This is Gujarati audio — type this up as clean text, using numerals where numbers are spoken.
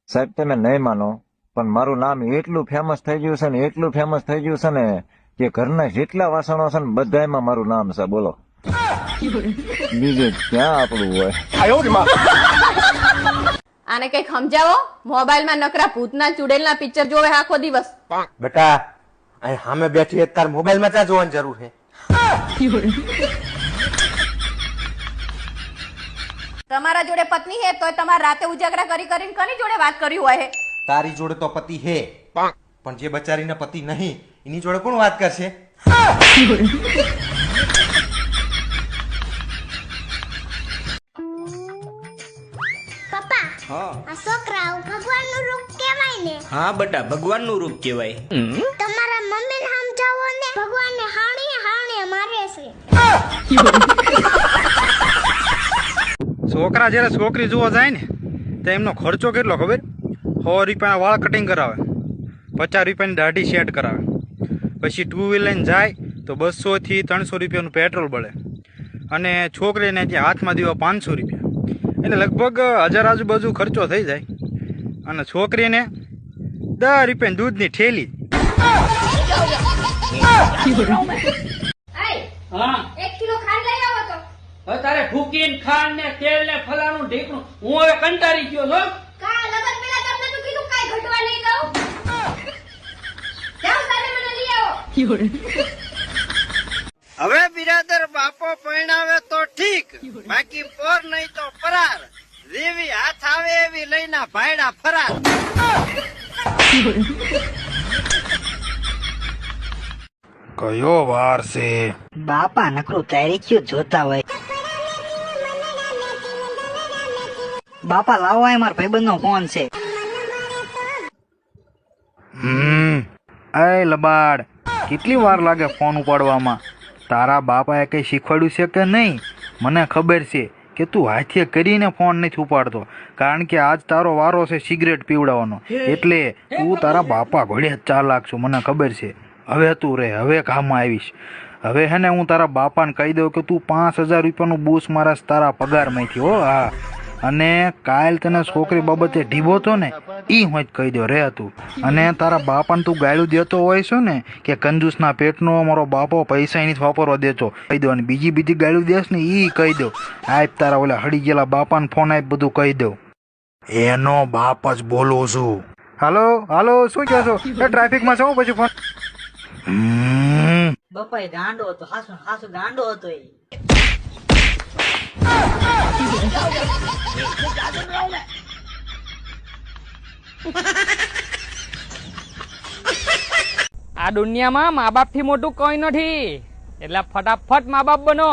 સાહેબ તમે નહીં માનો પણ મારું નામ એટલું ફેમસ થઈ ગયું છે ને એટલું ફેમસ થઈ ગયું છે ને કે ઘરના જેટલા વાસણો છે ને બધાયમાં મારું નામ છે બોલો બીજું ક્યાં આપણું હોય આને કઈક સમજાવો મોબાઈલમાં નકરા ભૂતના ચુડેલના પિક્ચર જોવે આખો દિવસ બેટા અહીં સામે બેઠી તાર મોબાઈલમાં ત્યાં જોવાની જરૂર છે તમારા જોડે પત્ની હે તોય તમારે રાતે ઉજાગરા કરી કરીને કોની જોડે વાત કરી હોય હે તારી જોડે તો પતિ હે પણ જે બચારીને પતિ નહીં એની જોડે કોણ વાત કરશે પપ્પા આ છોકરાઓ ભગવાનનું રૂપ કહેવાય ને? હા બેટા, ભગવાનનું રૂપ કહેવાય. તમારા મમ્મીને સમજાવો ને, ભગવાનને હાણીએ હાણીએ મારે છે. છોકરા જયારે છોકરી જોવા જાય ને તો એમનો ખર્ચો કેટલો ખબર? 100 રૂપિયાના વાળ કટિંગ કરાવે, 50 રૂપિયાની દાઢી સેટ કરાવે, પછી 2 વ્હીલ લઈને જાય તો 200 થી 300 રૂપિયાનું પેટ્રોલ બળે, અને છોકરીને ત્યાં હાથમાં દેવા 500 રૂપિયા, એટલે લગભગ 1000 આજુબાજુ ખર્ચો થઈ જાય. અને છોકરીને 10 રૂપિયાની દૂધની ઠેલી. હા, 1 કિલો ખાંડ લઈ આવો તો. હવે તારે ફૂકીને ખાંડ ને તેલ ને ફલાણું ઢીકણું હું હવે કંટાળી ગયો છો. કા લગન પેલા તમને તો કીધું કાઈ ઘટવા નહીં દઉં. જાઓ તારે મને લઈ આવો. હવે બિરાદર બાપો પરણાવે તો ઠીક, બાકી પોર નહીં તો પરાર. જેવી હાથ આવે એવી લઈને ભાયડા ફરાર. કયો વાર છે બાપા? નકરું તારીખ્યું જોતા હોય. બાપા લાવો, આ મારા ભાઈબંધ નો ફોન છે. એ લબાડ, કેટલી વાર લાગે ફોન ઉપાડવામાં? તારા બાપાએ કઈ શીખવાડ્યું છે કે નહીં? મને ખબર છે કે તું હાથે કરીને ફોન નથી ઉપાડતો, કારણ કે આજ તારો વારો છે સિગરેટ પીવડાવવાનો, એટલે તું તારા બાપા ઘોડે જ ચાલાક છું, મને ખબર છે. હવે તું રે, હવે કામમાં આવીશ. હવે હે ને હું તારા બાપાને કહી દઉં કે તું 5000 રૂપિયાનું બૂસ મારા તારા પગારમાંથી. હો હા, અને કાલ તને છોકરી બાબતે ઢીબો તો ને ઈ હું જ કહી દો રે તું. અને તારા બાપાને તું ગાળું દેતો હોય છો ને કે કંજૂસના પેટનો મારો બાપો પૈસા નથી વાપરવા દેતો, કહી દો. અને બીજી ગાળું દેશ ને ઈ કહી દો. આપ તારા ઓલા હડી ગયેલા બાપાને ફોન આપ, બધું કહી દઉં. એનો બાપ જ બોલું છું. હાલો હાલો, શું કહો છો? ટ્રાફિકમાં છો પછી ફોન. બાપા એ ગાંડો હતો, હાસુ ગાંડો હતો એ. આ દુનિયામાં મા બાપ થી મોટું કોઈ નથી, એટલે ફટાફટ મા બાપ બનો.